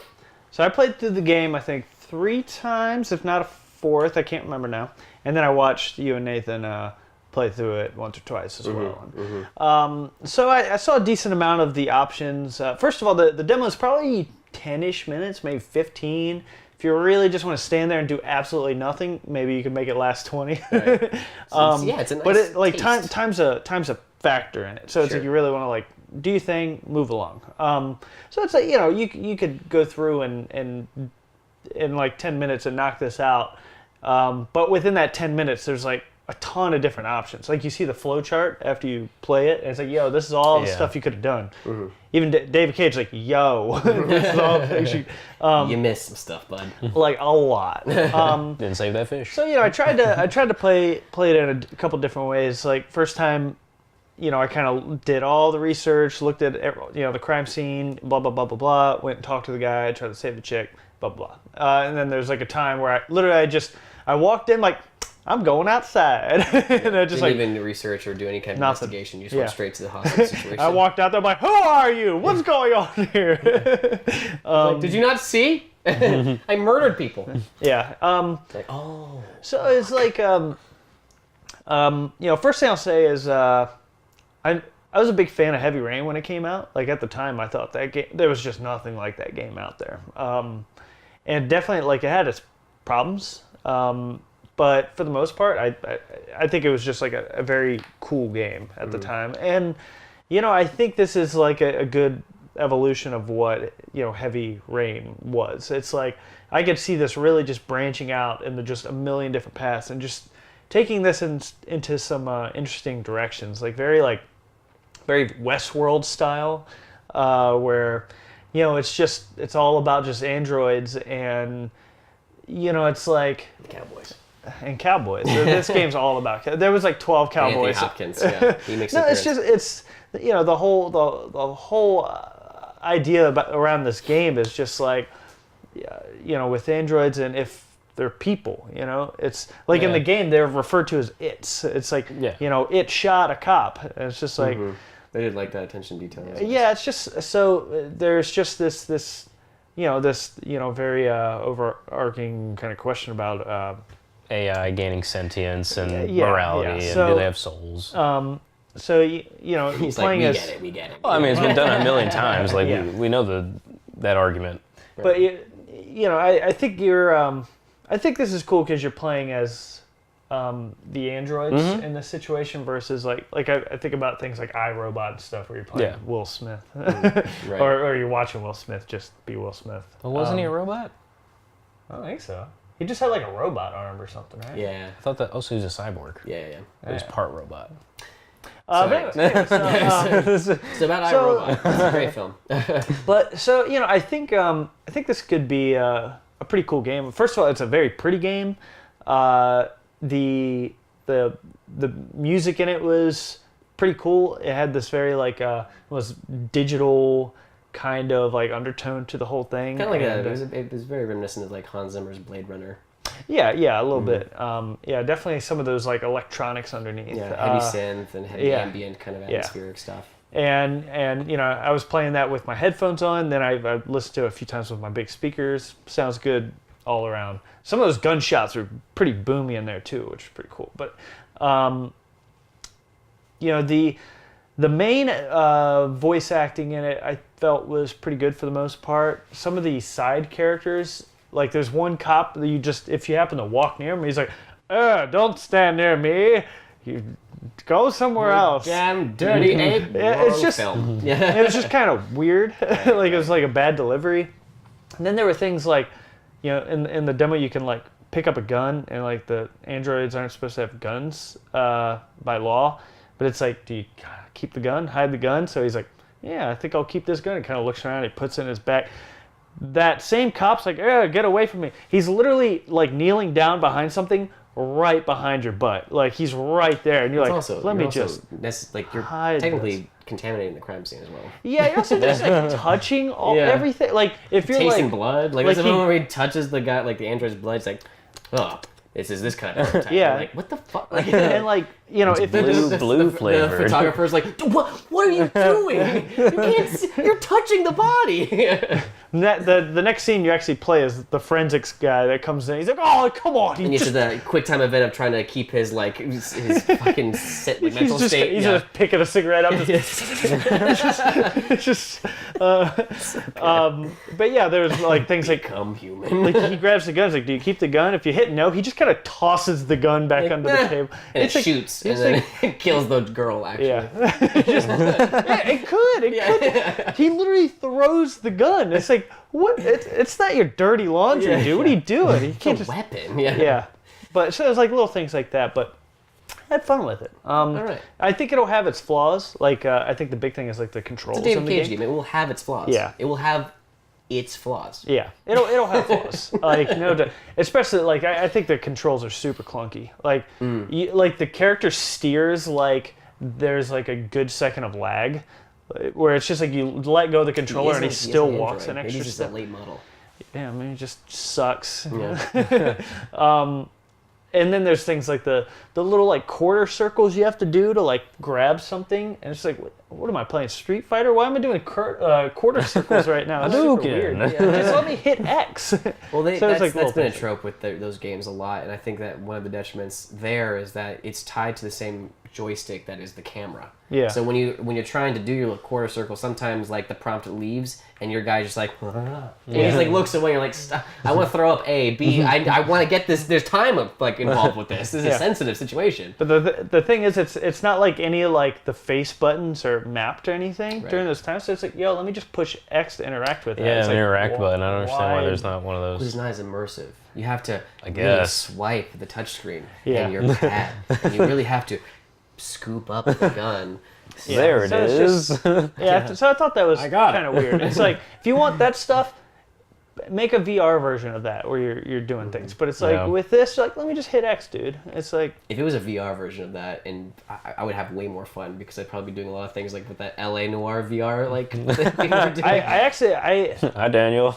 I played through the game, I think, 3 times, if not a 4th. I can't remember now. And then I watched you and Nathan play through it once or twice as well. So I saw a decent amount of the options. First of all, the demo is probably 10-ish minutes, maybe 15. If you really just want to stand there and do absolutely nothing, maybe you can make it last 20. Right. It's a nice but it, like taste. time's a factor in it. So it's like you really want to like do your thing, move along. So it's like, you know, you could go through and in like 10 minutes and knock this out. But within that 10 minutes, there's like a ton of different options. Like you see the flow chart after you play it, and it's like, yo, this is all the stuff you could have done. Even David Cage, like, yo, this is all things you missed some stuff, bud. like a lot. Didn't save that fish. So, you know, I tried to play it in a couple different ways. Like first time, you know, I kind of did all the research, looked at, you know, the crime scene, blah blah blah blah blah. Went and talked to the guy, tried to save the chick, blah blah. And then there's like a time where I walked in like, I'm going outside. And I just Didn't even research or do any kind of investigation. You just went straight to the hostage situation. I walked out there, I'm like, who are you? What's going on here? Like, did you not see? I murdered people. Yeah. Like, oh. So it's like, first thing I'll say is I was a big fan of Heavy Rain when it came out. Like at the time, I thought that game, there was just nothing like that game out there. And definitely, like, it had its problems. But for the most part, I think it was just like a very cool game at the time. And, I think this is like a good evolution of what, Heavy Rain was. It's like, I could see this really just branching out into just a million different paths and just taking this into some interesting directions. Like very Westworld style, where, it's all about just androids and, it's like... Cowboys. And cowboys. This game's all about... There was like 12 cowboys. Anthony Hopkins, yeah. He makes No, it's the whole idea around this game is just like, with androids and if they're people, it's like in the game they're referred to as its. It's like, it shot a cop. And it's just like... They did like that attention to detail. Yeah, it's just so there's just this very overarching kind of question about AI gaining sentience and yeah, morality, and so, do they have souls? So He's playing like, as we get it. Well, I mean, it's been done a million times. Like we know that argument. But I think I think this is cool because you're playing as the androids in this situation versus like I think about things like iRobot and stuff where you're playing Will Smith, Right. or you're watching Will Smith just be Will Smith. Well, wasn't he a robot? I don't think so. He just had like a robot arm or something, right? Yeah. I thought that. Oh, so he was a cyborg. Yeah. He was part robot. But anyway, It's about iRobot. It's a great film. But so I think this could be a pretty cool game. First of all, it's a very pretty game. The music in it was pretty cool. It had this very was digital kind of like undertone to the whole thing. Kind of like it was very reminiscent of like Hans Zimmer's Blade Runner. Yeah, a little bit. Definitely some of those like electronics underneath. Yeah, heavy synth and heavy ambient kind of atmospheric stuff. And I was playing that with my headphones on. Then I listened to it a few times with my big speakers. Sounds good all around. Some of those gunshots are pretty boomy in there too, which is pretty cool. But the main voice acting in it I felt was pretty good for the most part. Some of the side characters, like there's one cop that if you happen to walk near him, he's like, don't stand near me. You go somewhere else. Damn dirty ape. Yeah, it's just film. it was just kind of weird. Like it was like a bad delivery. And then there were things like, in the demo you can like pick up a gun, and like the androids aren't supposed to have guns by law, but it's like, do you keep the gun, hide the gun? So he's like, yeah, I think I'll keep this gun. He kind of looks around, he puts it in his back. That same cop's like, get away from me. He's literally like kneeling down behind something right behind your butt. Like he's right there, and you're you're hide technically contaminating the crime scene as well. Yeah, you're also just like touching everything. Like if you're tasting like blood, like there's a moment where he touches the guy, like the android's blood. It's like, oh, this kind of type. Yeah. Like what the fuck? Like, and like if blue the flavored. photographer's like, what are you doing? You're touching the body. the next scene you actually play is the forensics guy that comes in. He's like, oh, come on. And you did the quick time event of trying to keep his his fucking mental state. He's just picking a cigarette up. But yeah, there's like things like become human. like he grabs the gun. He's like, do you keep the gun? If you hit no, he just kind of tosses the gun back under the table. And it's it like, shoots, and then it kills the girl. Actually, it could. He literally throws the gun. It's like, what? It's not your dirty laundry, dude. What are you doing? You can't it's a just weapon. Yeah. But so it's like little things like that. But I had fun with it. All right. I think it'll have its flaws. Like I think the big thing is like the controls. It's a David in the Cage game. game. It will have its flaws. Yeah. It will have its flaws. Yeah, it'll have flaws. Like especially like I think the controls are super clunky. Like like the character steers like there's like a good second of lag, where it's just like you let go of the controller and he still walks an extra Maybe just step. a late model. Yeah, I mean it just sucks. Yeah. And then there's things like the little like quarter circles you have to do to like grab something, and it's like what am I playing? Street Fighter? Why am I doing quarter circles right now? It's super weird. Hadouken. Just let me hit X. Well, So it's that's little been a things. trope with those games a lot, and I think that one of the detriments there is that it's tied to the same joystick that is the camera. Yeah. So when you're trying to do your little quarter circle, sometimes like the prompt leaves, and your guy just like, and he just like looks away. You're like, Stop. I want to throw up A, B. I want to get this. There's time like involved with this. This is a sensitive situation. But the thing is, it's not like any like the face buttons are mapped or anything during those times. So it's like, yo, let me just push X to interact with that. Yeah, It's an like, interact button. I don't understand why why? there's not one of It's those. not as immersive. You have to really guess. swipe the touchscreen Yeah. and your pad, and you really have to scoop up the gun. There it So it's is. Yeah, so I thought that was got kind of weird. It's like, if you want that stuff, make a VR version of that where you're doing things. But it's like, Yeah. with this, like, let me just hit X, dude. It's like, If it was a VR version of that, and I would have way more fun because I'd probably be doing a lot of things like with that LA Noir VR like thing we were doing. Hi, Daniel.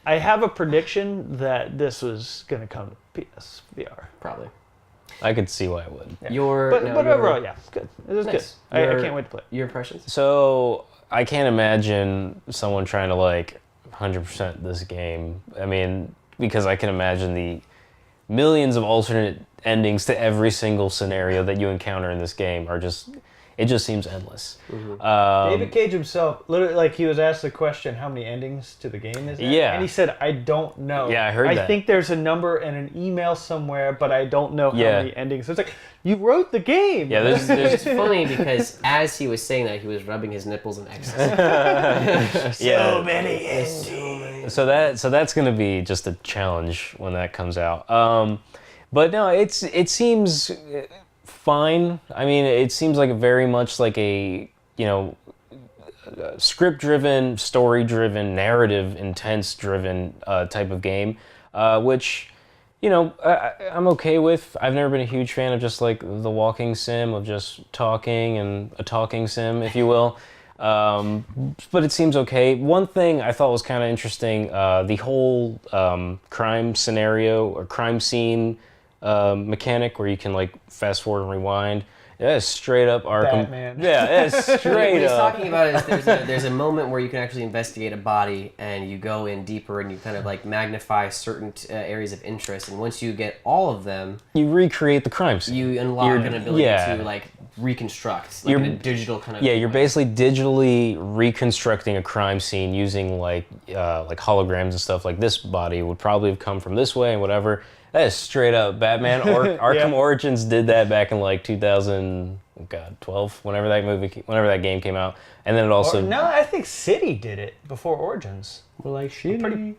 I have a prediction that this was going to come to PSVR. Probably. I could see why it would. But overall, yeah, it's good. It was Nice. good. I Your- can't wait to play it. Your impressions? So I can't imagine someone trying to like 100% this game. I mean, because I can imagine the millions of alternate endings to every single scenario that you encounter in this game are just, it just seems endless. David Cage himself, literally, like, he was asked the question, how many endings to the game is there? Yeah. And he said, I don't know. Yeah, I heard I that. think there's a number in an email somewhere, but I don't know how Yeah. many endings. So it's like, you wrote the game. Yeah, there's It's funny because as he was saying that, he was rubbing his nipples in ecstasy. yeah. many endings. So that's gonna be just a challenge when that comes out. But no, it seems fine. I mean, it seems like very much like a script-driven, story-driven, narrative, intense-driven type of game, which I'm okay with. I've never been a huge fan of just like the walking sim of just talking and a talking sim, if you will. But it seems okay. One thing I thought was kind of interesting, the whole crime scenario or crime scene mechanic where you can like fast forward and rewind. Yeah, it's straight up Arkham. Batman. Yeah, it's What straight he's up. talking about is there's a moment where you can actually investigate a body and you go in deeper and you kind of like magnify certain areas of interest, and once you get all of them, You recreate the crime scene. you unlock an ability yeah. to like reconstruct like in a digital kind of Yeah, you're way. basically digitally reconstructing a crime scene using like holograms and stuff. Like this body would probably have come from this way and whatever. That is straight up Batman. Arkham Origins did that back in like 2012, whenever that game came out, and then it also No, I think City did it before Origins. We're like shitty.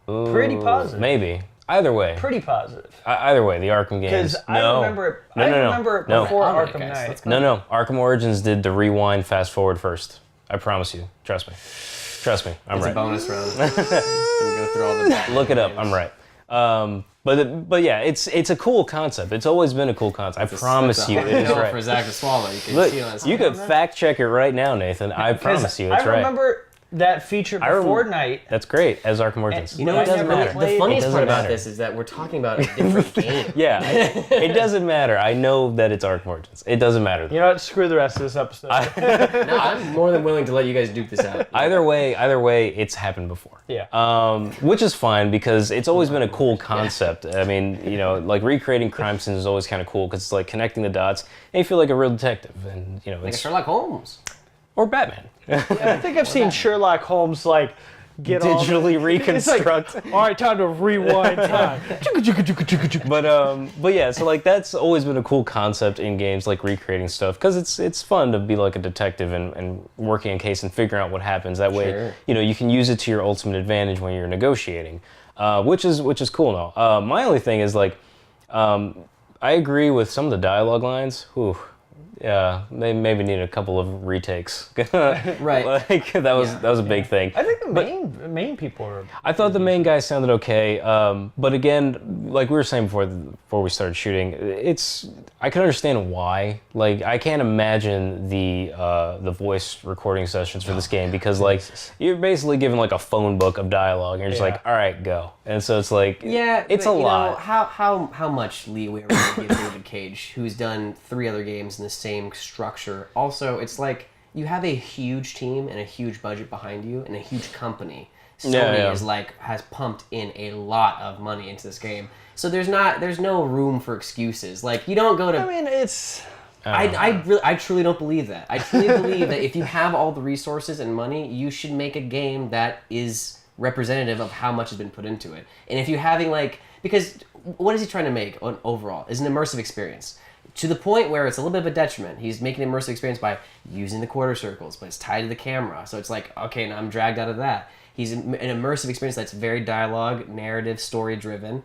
Pretty positive. maybe. Either way, Pretty positive. either way, the Arkham games. Because I remember it. No, no, no. remember it No. before Alright, Arkham guys, Knight. let's go. No, Arkham Origins did the rewind, fast forward first. I promise you. Trust me. I'm It's a right. bonus round. Gonna go through all the Look it up. I'm right. But yeah, it's a cool concept. It's always been a cool concept. I promise you, it is for right. Zach to swallow. You can Look, see on his you could fact check it right now, Nathan. I promise you, it's I right. remember that feature before Night. That's great as Arkham Origins. You know I what doesn't never matter? The played- funniest It part doesn't about matter. this is that we're talking about a different game. Yeah, it doesn't matter. I know that it's Arkham Origins. It doesn't matter. You know what? Screw the rest of this episode. No, I'm more than willing to let you guys duke this out. Either way, it's happened before. Yeah. Which is fine because it's always been a cool concept. I mean, like recreating crime scenes is always kind of cool because it's like connecting the dots and you feel like a real detective, and Like it's Sherlock Holmes. or Batman. I think I've seen Sherlock Holmes like get all Digitally reconstruct. All right, time to rewind time. But yeah, so like that's always been a cool concept in games, like recreating stuff, because it's fun to be like a detective and working a case and figuring out what happens. That way, Sure. you can use it to your ultimate advantage when you're negotiating, which is cool now. My only thing is like, I agree with some of the dialogue lines. Whew. Yeah, they maybe need a couple of retakes. Right. Like that was a big thing. I think the main people are. I thought the main guy sounded okay, but again, like we were saying before we started shooting, I can understand why. Like I can't imagine the voice recording sessions for this game because like you're basically given like a phone book of dialogue and you're just like, all right, go. And so it's like it's but, a lot. How much leeway are we going to give David Cage, who's done 3 other games in the same same structure. Also, it's like you have a huge team and a huge budget behind you and a huge company. Sony is like has pumped in a lot of money into this game, so there's no room for excuses. Like you don't go to. I mean, it's. I truly don't believe that. I truly believe that if you have all the resources and money, you should make a game that is representative of how much has been put into it. And if you're having because what is he trying to make overall is an immersive experience. To the point where it's a little bit of a detriment. He's making an immersive experience by using the quarter circles, but it's tied to the camera. So it's like, okay, now I'm dragged out of that. He's an immersive experience that's very dialogue, narrative, story driven.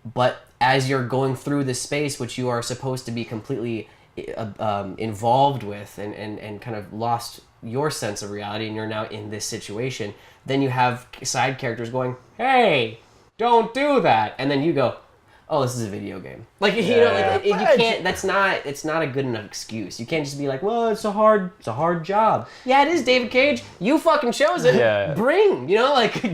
But as you're going through this space, which you are supposed to be completely involved with and kind of lost your sense of reality, and you're now in this situation, then you have side characters going, hey, don't do that. And then you go, oh, this is a video game. You can't, it's not a good enough excuse. You can't just be like, well, it's a hard job. Yeah, it is, David Cage. You fucking chose it. Yeah.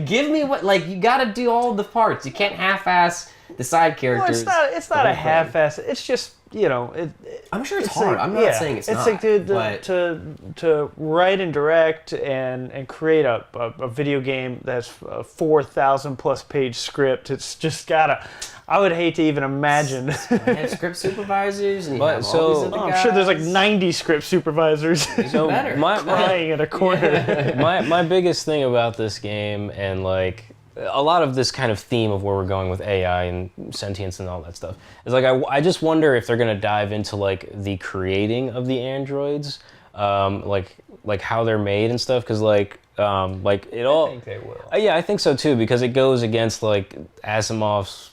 Give me you gotta do all the parts. You can't half-ass the side characters. Well, it's not a half-ass. It's just, I'm sure it's hard. I'm not saying it's not. It's like to write and direct and create a video game that's a 4,000 plus page script. It's just gotta. I would hate to even imagine. You have script supervisors and you have all these other guys. I'm sure there's like 90 script supervisors better. crying in a corner. my biggest thing about this game and a lot of this kind of theme of where we're going with AI and sentience and all that stuff is I just wonder if they're gonna dive into the creating of the androids, like how they're made and stuff, because it all. I think they will. Yeah, I think so too, because it goes against Asimov's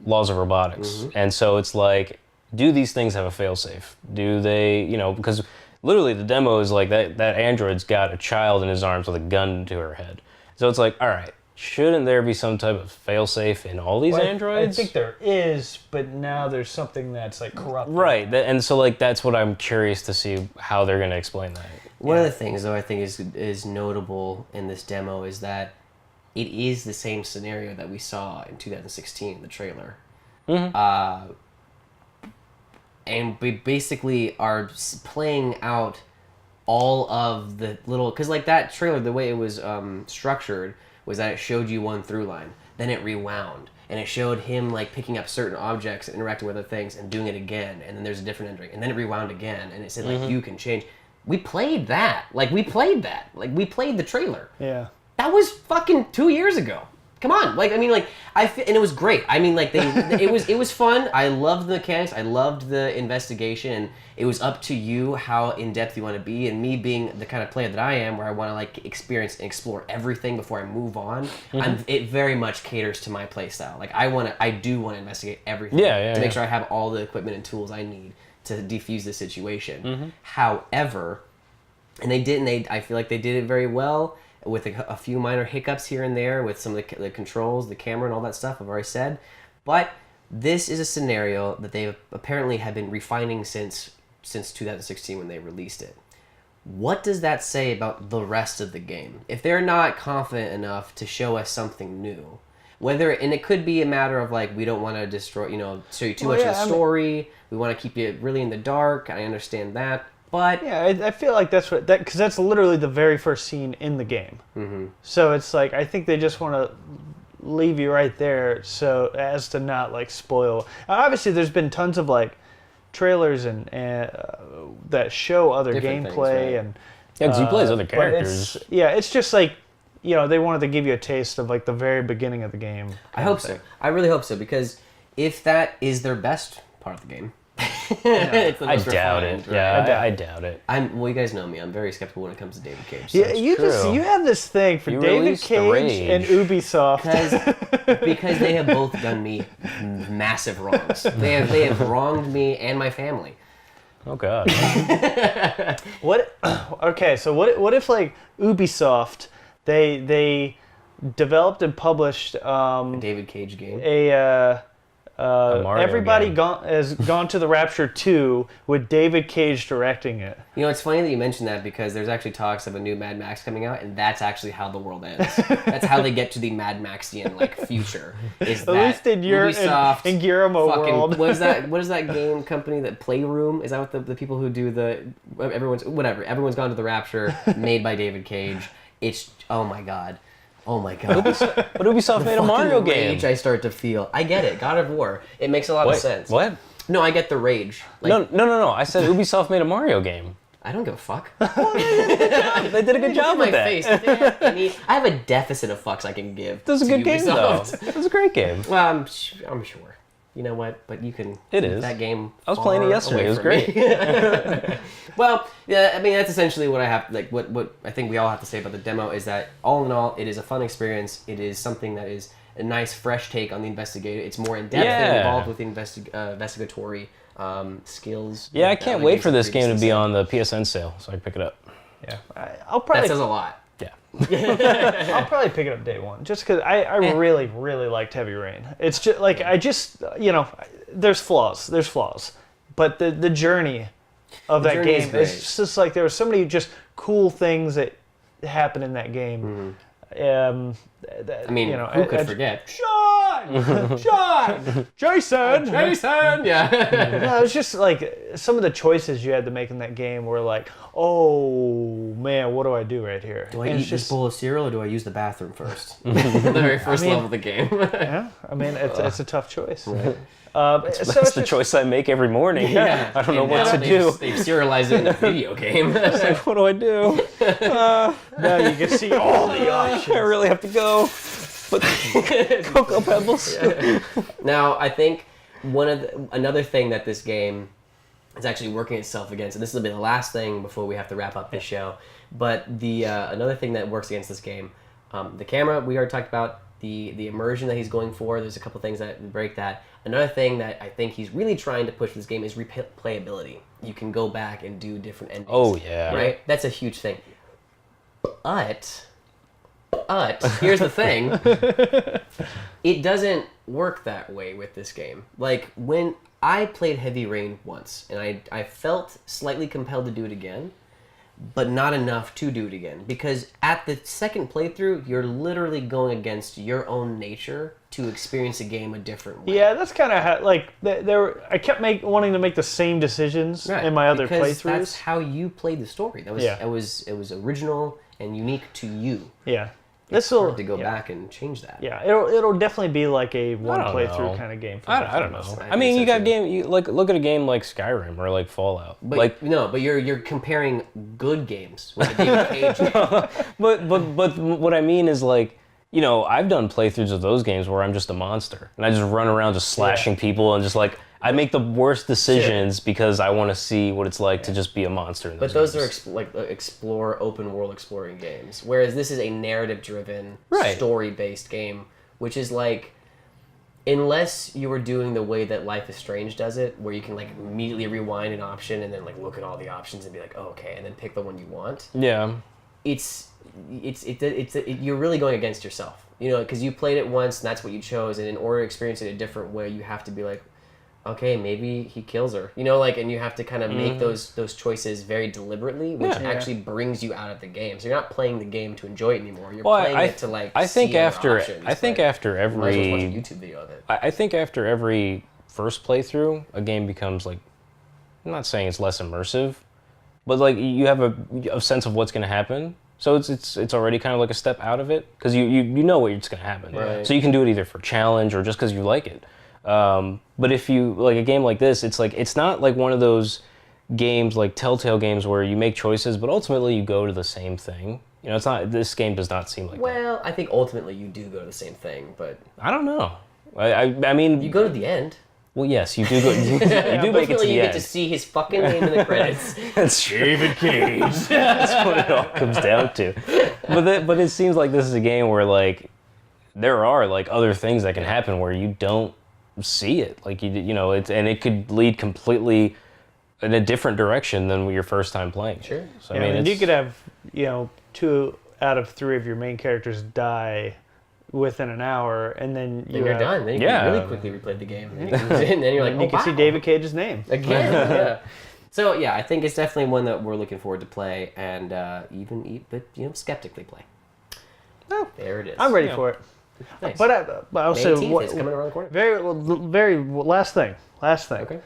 laws of robotics, and so it's do these things have a failsafe? Do they, because literally the demo is that android's got a child in his arms with a gun to her head, so it's all right. Shouldn't there be some type of failsafe in all these androids? I think there is, but now there's something that's corrupt. Right, and so that's what I'm curious to see how they're going to explain that. One of the things, though, I think is notable in this demo is that it is the same scenario that we saw in 2016, the trailer. Mm-hmm. And we basically are playing out all of the little... Because that trailer, the way it was structured was that it showed you one through line, then it rewound, and it showed him picking up certain objects and interacting with other things and doing it again, and then there's a different ending, and then it rewound again, and it said you can change. We played that. We played the trailer. Yeah. That was fucking 2 years ago. Come on. And it was great. It was fun. I loved the mechanics. I loved the investigation, and it was up to you how in-depth you want to be, and me being the kind of player that I am, where I want to experience and explore everything before I move on, it very much caters to my play style. I do want to investigate everything to make sure I have all the equipment and tools I need to defuse the situation. However, and I feel like they did it very well, with a few minor hiccups here and there with some of the controls, the camera, and all that stuff I've already said. But this is a scenario that they apparently have been refining since 2016 when they released it. What does that say about the rest of the game? If they're not confident enough to show us something new, and it could be a matter of we don't want to destroy, show you too much of the story. We want to keep you really in the dark. I understand that. But yeah, I feel like that's because that's literally the very first scene in the game. Mm-hmm. So it's I think they just want to leave you right there so as to not spoil. Obviously, there's been tons of trailers and that show other different gameplay things, and because he plays other characters. It's just they wanted to give you a taste of the very beginning of the game. I hope so. I really hope so, because if that is their best part of the game. It's the I most doubt refined, it. right? Yeah, I doubt it. Well, you guys know me. I'm very skeptical when it comes to David Cage. Yeah, you have this thing for You David released the Cage Rage. and Ubisoft. Because they have both done me massive wrongs. They have wronged me and my family. Oh God. What? Okay, so what if Ubisoft they developed and published A David Cage game. Mario everybody game. has gone to the Rapture 2 with David Cage directing it. You know, it's funny that you mentioned that because there's actually talks of a new Mad Max coming out, and that's actually how the world ends. That's how they get to the Mad Maxian future. Is At that least in your Ubisoft in Guillermo fucking, world. What is that game company, that Playroom? Is that what the people who do everyone's gone to the Rapture, made by David Cage? It's oh my god. But Ubisoft made a Mario game. Rage I start to feel. I get it. God of War. It makes a lot of sense. What? No, I get the rage. No. I said Ubisoft made a Mario game. I don't give a fuck. They did a good job with my that. face. I have a deficit of fucks I can give. This is a to good game, though. Ubisoft. It was a great game. Well, I'm sure. You know what? But you can. It is. That game. I was playing it yesterday. It was great. Well, yeah. I mean, that's essentially what I have. What I think we all have to say about the demo is that all in all, it is a fun experience. It is something that is a nice, fresh take on the investigator. It's more in depth and involved with the investigatory skills. Yeah, I can't wait for this game to be on the PSN sale so I can pick it up. Yeah, I'll probably. That says a lot. Yeah. I'll probably pick it up day one, just because I really liked Heavy Rain. It's just there's flaws, but the journey of that journey is game great. is just like there were so many just cool things that happen in that game. I mean, who could forget? Sean, Jason. Yeah. No, it was just like some of the choices you had to make in that game were like, oh man, what do I do right here? Do I And eat it's this bowl of cereal or do I use the bathroom first? The very first level of the game. Yeah, I mean, it's a tough choice. Right. That's the choice I make every morning. Yeah. I don't know And what now to do. They've serialized it in a video game. It's like, what do I do? Now you can see all the options. I really have to go. But Cocoa Pebbles. Now, I think another thing that this game is actually working itself against, and this will be the last thing before we have to wrap up this show, but the another thing that works against this game, the camera we already talked about, the immersion that he's going for. There's a couple things that break that. Another thing that I think he's really trying to push with this game is replayability. You can go back and do different endings. Oh, yeah. Right? That's a huge thing. But here's the thing. It doesn't work that way with this game. Like, when I played Heavy Rain once, and I felt slightly compelled to do it again, but not enough to do it again. Because at the second playthrough, you're literally going against your own nature to experience a game a different way. Yeah, that's kind of how, like, I kept wanting to make the same decisions in my other because playthroughs. That's how you played the story. That was it was original and unique to you. Yeah. It's hard to go back and change that. Yeah, it'll definitely be like a one don't playthrough know. kind of game. I don't know. I I mean, think you so got too. look at a game like Skyrim or like Fallout. But but you're comparing good games with a David Cage game. But what I mean is, like, you know, I've done playthroughs of those games where I'm just a monster and I just run around just slashing people and just like I make the worst decisions because I want to see what it's like to just be a monster in those But those games. are open world exploring games, whereas this is a narrative driven, story based game, which is like, unless you were doing the way that Life is Strange does it, where you can like immediately rewind an option and then like look at all the options and be like, oh, okay, and then pick the one you want. Yeah. You're really going against yourself, you know, because you played it once and that's what you chose, and in order to experience it a different way, you have to be like, okay, maybe he kills her, you know, like, and you have to kind of make those choices very deliberately, which actually brings you out of the game. So you're not playing the game to enjoy it anymore. You're playing it to like. I think see other after options, I think but after you might as well watch a every YouTube video of it. I think after every first playthrough, a game becomes like, I'm not saying it's less immersive, but like you have a sense of what's going to happen. So it's already kind of like a step out of it because you know what's going to happen. Right. So you can do it either for challenge or just because you like it. But if you like a game like this, it's like it's not like one of those games like Telltale games where you make choices, but ultimately you go to the same thing. You know, it's not. This game does not seem like that. Well, I think ultimately you do go to the same thing, but I don't know. I mean, you go to the end. well, yes, you do go. You do make it to Ultimately, the you end. get to see his fucking name in the credits. That's David Cage. That's what it all comes down to. But it seems like this is a game where like there are like other things that can happen where you don't see it. Like you know it could lead completely in a different direction than your first time playing. Sure. So Yeah, I mean, and you could have 2 out of 3 of your main characters die within an hour, and then Then you're done. Then you Yeah. can really quickly replay the game. And, and then you're like, And you can see David Cage's name. again. Yeah. So yeah, I think it's definitely one that we're looking forward to play, and skeptically play. Oh, There it is. I'm ready for it. Nice. But also, May 18th is coming around the corner. very last thing. Okay.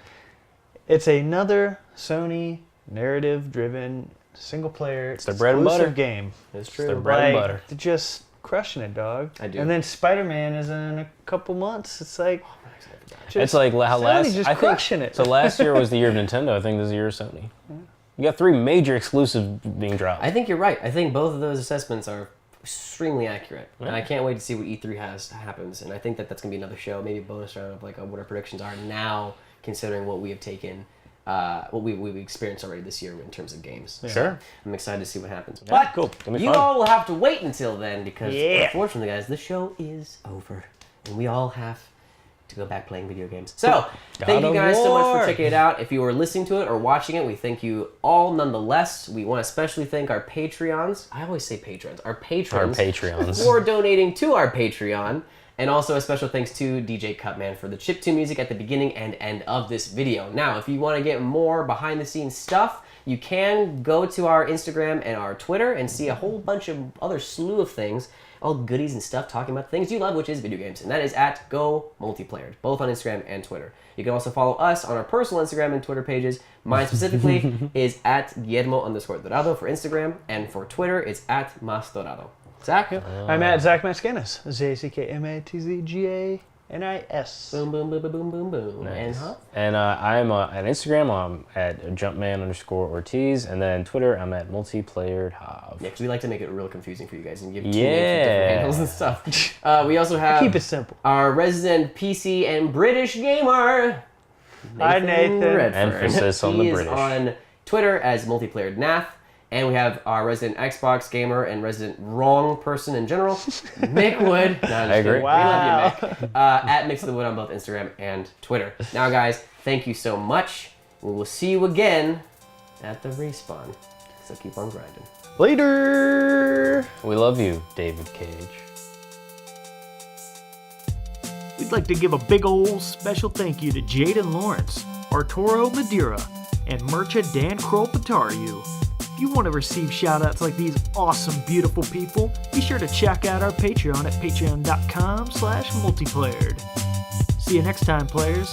It's another Sony narrative-driven single-player their bread and butter. exclusive game. It's true. their bread and butter. They're just crushing it, dog. I do. And then Spider-Man is in a couple months. It's like It's like how Sony last just I crushing think, it. So last year was the year of Nintendo. I think this is the year of Sony. You got 3 major exclusives being dropped. I think you're right. I think both of those assessments are extremely accurate, and I can't wait to see what E3 happens. And I think that's gonna be another show, maybe a bonus round of what our predictions are now, considering what we have taken, what we've experienced already this year in terms of games. Sure. I'm excited to see what happens. Yeah, But cool. Gonna be you fun. all will have to wait until then because, Yeah. unfortunately, guys, the show is over, and we all have to go back playing video games. So, thank you of guys so much War. for checking it out. If you were listening to it or watching it, we thank you all nonetheless. We want to especially thank our Patreons. I always say patrons. Our patrons. Our Patreons. For donating to our Patreon. And also a special thanks to DJ CUTMAN for the chiptune music at the beginning and end of this video. Now, if you want to get more behind the scenes stuff, you can go to our Instagram and our Twitter and see a whole bunch of other slew of things, all goodies and stuff talking about the things you love, which is video games. And that is at Go Multiplayer, both on Instagram and Twitter. You can also follow us on our personal Instagram and Twitter pages. Mine specifically is at Guillermo_Dorado for Instagram, and for Twitter, it's at Mas Dorado. Zach? I'm at Zach Mascanis. ZACKMATZGANIS. Boom, boom, boom, boom, boom, boom, boom. And huh? And I'm at Instagram, I'm at Jumpman_Ortiz, and then Twitter, I'm at MultiplayerHav. Yeah, because we like to make it real confusing for you guys and give you Yeah. different handles and stuff. We also have Keep it simple. our resident PC and British gamer, Hi, Nathan. Redfern. Emphasis on the He is British. on Twitter as MultiplayerNath. And we have our resident Xbox gamer and resident wrong person in general, Mick Wood. No, I'm just I agree. kidding. We love you, Mick. At Mix of the Wood on both Instagram and Twitter. Now, guys, thank you so much. We will see you again at the respawn. So keep on grinding. Later. We love you, David Cage. We'd like to give a big ol' special thank you to Jaden Lawrence, Arturo Madeira, and Murcha Dan Krolpatariu. If you want to receive shoutouts like these awesome, beautiful people, be sure to check out our Patreon at patreon.com/multiplayered. See you next time, players.